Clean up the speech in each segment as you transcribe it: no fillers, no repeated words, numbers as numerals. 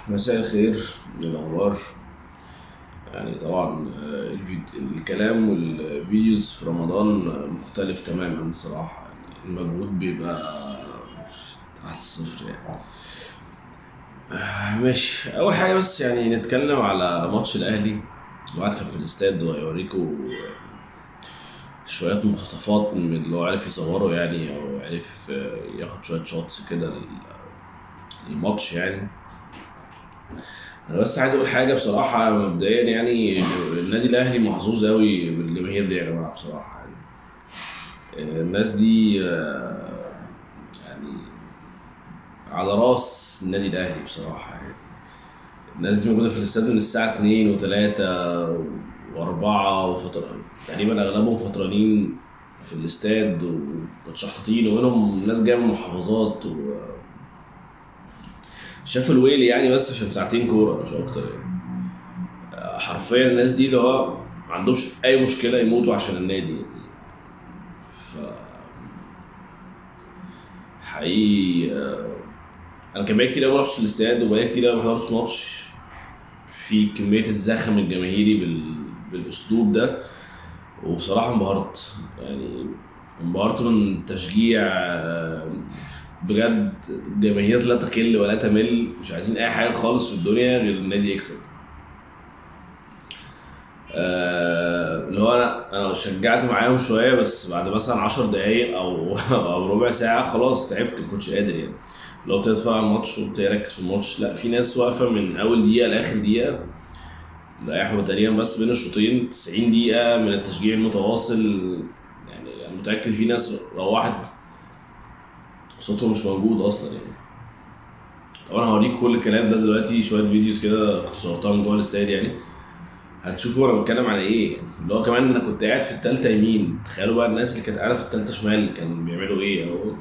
مساء الخير. إيه الأخبار؟ يعني طبعا الكلام والفيديوز في رمضان مختلف تماما صراحة. يعني المجهود بيبقى على الصفر يعني. ماشي، أول حاجة بس يعني نتكلم على ماتش الأهلي. الواحد كان في الاستاد وهيوريكوا شوية مقتطفات من اللي هو عرف يصوره يعني، أو عرف ياخد شوية شوتس كده للماتش يعني. انا بس عايز اقول حاجه بصراحه مبدئيا، يعني النادي الاهلي محظوظ قوي بالجماهير دي يا جماعه بصراحه يعني. الناس دي يعني على راس النادي الاهلي بصراحه يعني. الناس دي موجوده في الاستاد من الساعه 2 و3 و4 وفتره، تقريبا اغلبهم فترانين في الاستاد ومتشحططين، ومنهم ناس جايه من محافظات وشافوا الويل يعني، بس عشان ساعتين كوره مش اكتر يعني. حرفيا الناس دي اللي هو ما عندهمش اي مشكله يموتوا عشان النادي يعني. ف حقيقي انا كان بقالي كتير قوي ما رحتش الاستاد، وبقالي كتير قوي ما حضرتش ماتش في كميه الزخم الجماهيري بالاسلوب ده. وبصراحه انبهرت يعني، انبهرت من تشجيع بجد. جماهير لا تقل ولا تمل، مش عايزين اي حاجه خالص في الدنيا غير النادي يكسب. اللي هو انا شجعت معاهم شويه، بس بعد مثلا 10 دقايق او او ربع ساعه خلاص تعبت، ما كنتش قادر يعني. لو بتتفرج على الماتش وبتركز في الماتش، لا، في ناس واقفه من اول دقيقه لاخر دقيقه. ده احنا تقريبا بس بين الشوطين 90 دقيقه من التشجيع المتواصل. يعني انا متاكد في ناس روحت صوتهم مش موجود اصلا يعني. طبعا هوريك كل الكلام ده دلوقتي، شويه فيديوز كده كنت صورتها من جوه الاستاد يعني. هتشوفوا انا بتكلم على ايه. اللي هو كمان انا كنت قاعد في التالتة يمين، تخيلوا بقى الناس اللي كانت قاعده في التالتة شمال كانوا بيعملوا ايه او.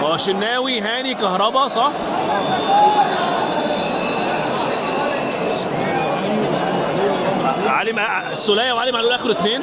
هو شناوي هاني كهربا صح؟ علي السولية وعلي معلول اخر اتنين.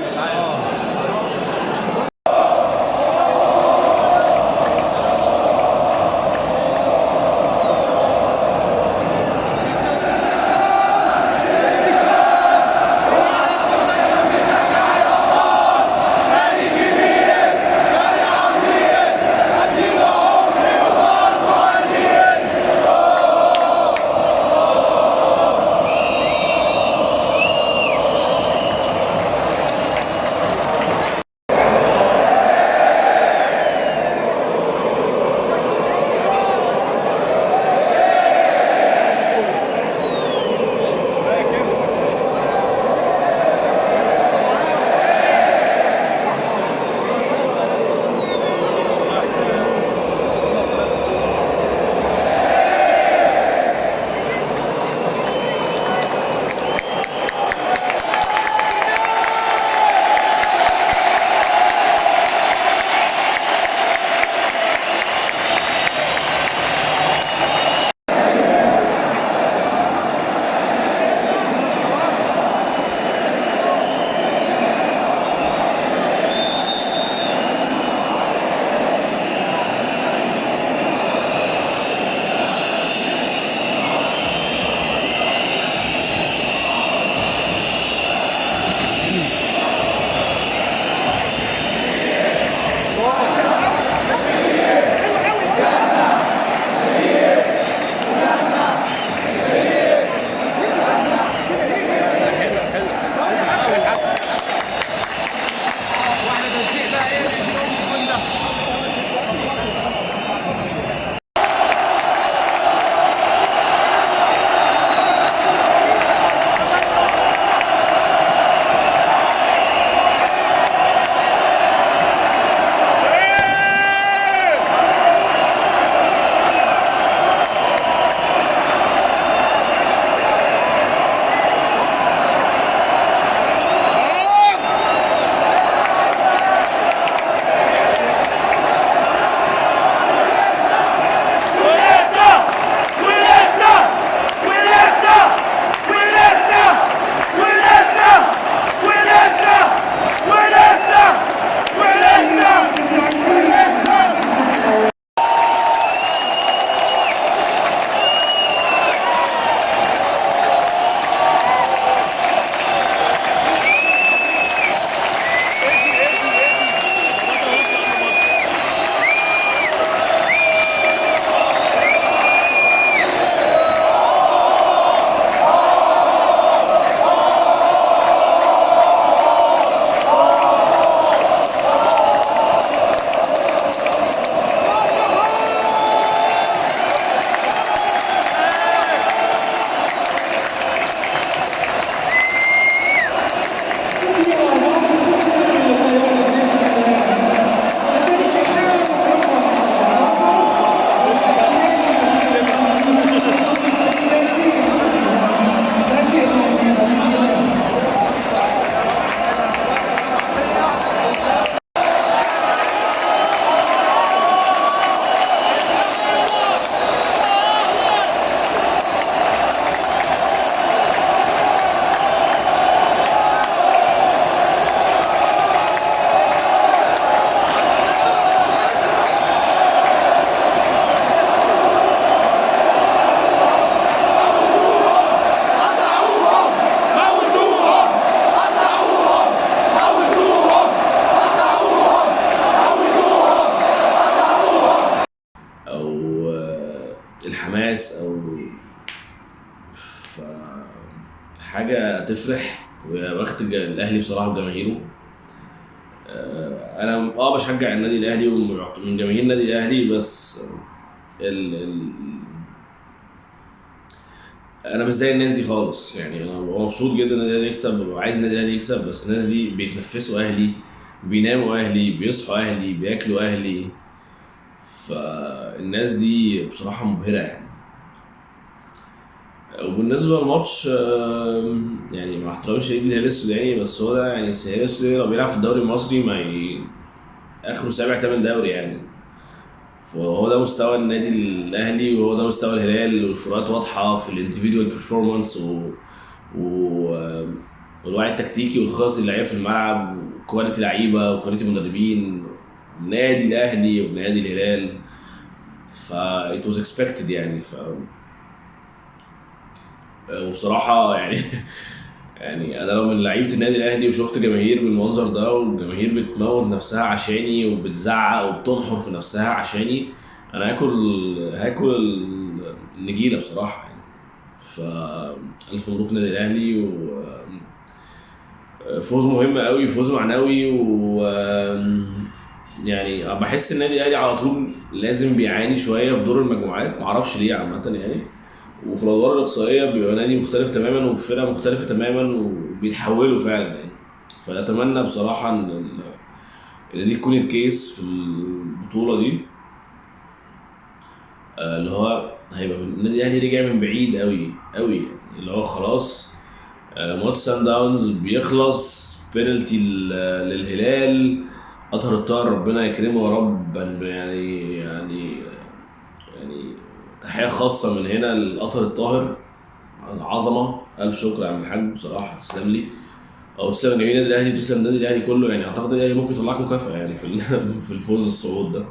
حماس او حاجه تفرح. ويا بخت الاهلي بصراحه وجماهيره. انا بشجع النادي الاهلي ومن جماهير النادي الاهلي، بس ال ال انا مش زي الناس دي خالص. يعني انا ببقى مبسوط جدا ان النادي الاهلي يكسب، ببقى عايز النادي الاهلي يكسب، بس الناس دي بيتنفسوا اهلي، بيناموا اهلي، بيصحوا اهلي، بياكلوا اهلي. فالناس دي بصراحه مبهره يعني. وبالنسبه للماتش يعني مع احترامي الشديد للهلال السوداني، بس هو ده يعني الهلال السوداني لو بيلعب في الدوري المصري ما اخره سابع تامن دوري يعني. فهو ده مستوى النادي الاهلي، وهو ده مستوى الهلال، والفروقات واضحه في الانديفيدوال بيرفورمانس و... والوعي التكتيكي والخطط اللعيبه في الملعب، وكواليتي لعيبه وكواليتي مدربين النادي الاهلي ونادي الهلال. it was expected يعني. وبصراحه يعني يعني انا لو من لعيبه النادي الاهلي وشفت جماهير بالمنظر ده، والجماهير بتموت نفسها عشاني وبتزعق وبتنحر في نفسها عشاني، انا هاكل النجيله بصراحه يعني. الف مبروك النادي الاهلي، وفوز مهم قوي، فوز معنوي. و يعني بحس النادي الاهلي على طول لازم بيعاني شويه في دور المجموعات، معرفش ليه عامه يعني. وفي الادوار الاقصائيه بيبقى نادي مختلف تماما وفرقه مختلفه تماما، وبيتحولوا فعلا يعني. فاتمنى بصراحه ان دي تكون الكيس في البطوله دي. اللي هو هيبقى النادي الاهلي رجع من بعيد قوي قوي يعني. اللي هو خلاص ماتش سان داونز بيخلص بينالتي للهلال، اطهر الطاهر ربنا يكرمه يا رب يعني تحية خاصة من هنا للأطهر الطاهر، عظمة. ألف شكر يا عم الحاج بصراحة، تسلم لي أو تسلم جميع النادي الأهلي وتسلم النادي الأهلي كله يعني. أعتقد النادي الأهلي ممكن يطلعك مكافأة يعني في الفوز الصعود ده.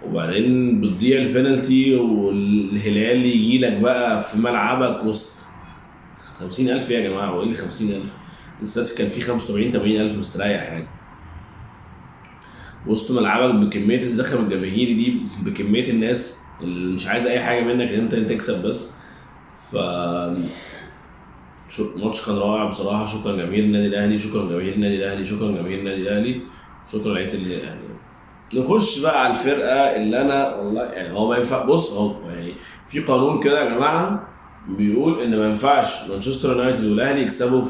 وبعدين بتضيع البنالتي والهلال يجي لك بقى في ملعبك وسط 50,000 يا جماعة. هو إيه اللي 50,000؟ لسه كان في 75-80,000 مستريح يعني وسط ملعبك، بكمية الزخم الجماهيري دي، بكمية الناس اللي مش عايز اي حاجه منك ان انت تكسب بس. ف الماتش كان رائع بصراحه. شكرا جماهير النادي الاهلي، شكرا جماهير النادي الاهلي، شكرا جماهير النادي الاهلي، شكرا لعيبه النادي الاهلي. نخش بقى على الفرقه اللي انا والله يعني هو ما ينفع. بص هو يعني في قانون كده يا جماعه بيقول ان ما ينفعش مانشستر يونايتد والاهلي يكسبوا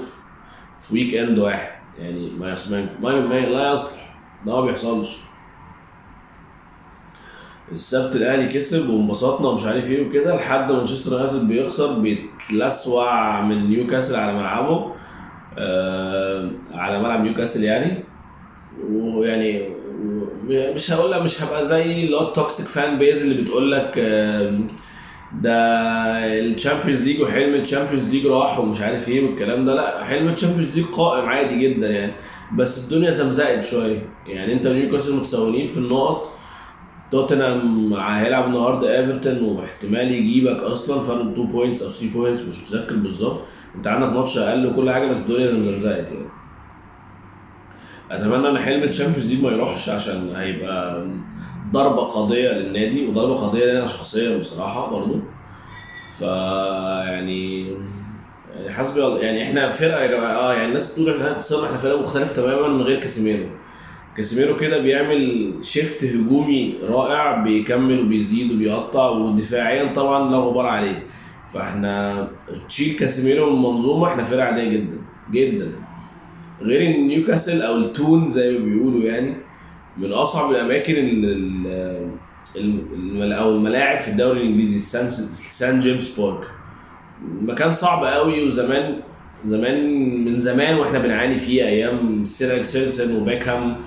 في ويك اند واحد يعني. لا يصلح، ده ما بيحصلش. السبت الاهلي كسب وانبسطنا ومش عارف ايه وكده، لحد مانشستر يونايتد بيخسر بيتلسوع من نيوكاسل على ملعبه، على ملعب نيوكاسل يعني. ويعني مش هبقى زي اللي هو التوكسيك فان بيز اللي بتقول لك ده الشامبيونز ليج وحلم الشامبيونز ليج راح ومش عارف ايه والكلام ده. لا، حلم الشامبيونز ليج قائم عادي جدا يعني، بس الدنيا زمزقت شويه يعني. انت نيوكاسل متساويين في النقط، توتنهام هيلعب النهارده ايفرتون واحتمال يجيبك اصلا فرق 2 بوينتس او 3 بوينتس، مش متذكر بالظبط. انت عندك ماتش اقل وكل حاجه، بس الدنيا زمزقت يعني. اتمنى ان حلم الشامبيونز ليج ما يروحش، عشان هيبقى ضربه قاضيه للنادي وضربه قاضيه لنا شخصيا بصراحه برضو. يعني حسبي الله يعني. احنا فرقه يا جماعه يعني الناس بتقول احنا خسرنا، احنا فرقه مختلفه تماما من غير كاسيميرو كده بيعمل شيفت هجومي رائع، بيكمل وبيزيد وبيقطع، ودفاعيا طبعا لا غبار عليه. فاحنا تشيل كاسيميرو من المنظومه، احنا فرقه عاديه جدا جدا. غير ان نيوكاسل او التون زي ما بيقولوا يعني من اصعب الاماكن او الملاعب في الدوري الانجليزي. سان جيمس بارك مكان صعب قوي، وزمان من زمان واحنا بنعاني فيه، ايام سير أليكس فيرجسون وبيكهام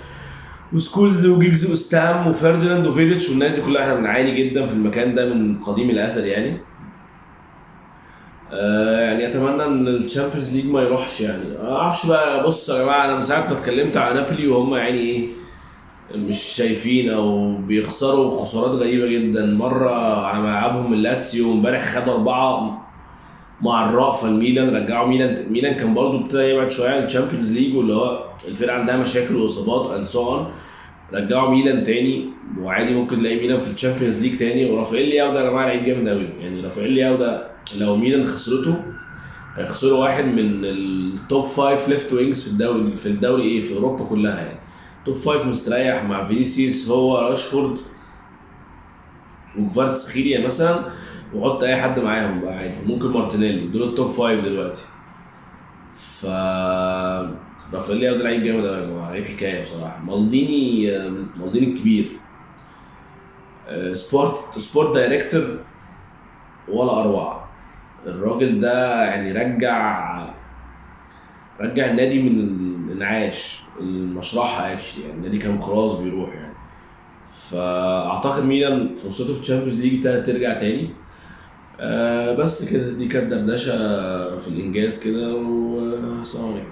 وسكولز وجيجز وستام وفرديناند وفيديتش والناس دي كلها، احنا بنعاني جدا في المكان ده من قديم الازل يعني. يعني اتمنى ان الشامبيونز ليج ما يروحش يعني. ما اعرفش بقى. بص يا جماعه، انا من ساعه ما اتكلمت على نابولي وهم يعني ايه مش شايفين او بيخسروا خسارات غريبه جدا. مره على ملعبهم اللاتسيو، امبارح خدوا 4 مع الرأفة الميلان، رجعوا ميلان كان برضو ابتدى يبعد شويه عن الشامبيونز ليج، واللي هو الفرقه عندها مشاكل واصابات اند سو اون. رجعوا ميلان تاني، وعادي ممكن تلاقي ميلان في الشامبيونز ليج تاني. ورافائيل لياو ده يا جماعه لعيب جامد قوي يعني. رافائيل لياو ده لو ميلان خسرته هيخسروا واحد من التوب 5 ليفت وينجز في الدوري ايه في اوروبا كلها يعني. توب 5 مستريح مع فينيسيوس، هو راشفورد وكفاراتسخيليا مثلا، وحط اي حد معاهم بقى عادي، ممكن مارتينيلي، دول التوب 5 دلوقتي. ف رافائيل لياو ده لعيب جامد قوي يا جماعه، لعيب حكايه بصراحه. مالديني الكبير، سبورت دايركتور ولا اروع. الراجل ده يعني رجع النادي من الانعاش، المشرحه اكشلي يعني. النادي كان خلاص بيروح يعني. فاعتقد ميلان فرصته في الشامبيونز ليج ابتدت ترجع تاني. بس كده، دي كانت دردشه في الانجاز كده، والسلام عليكم.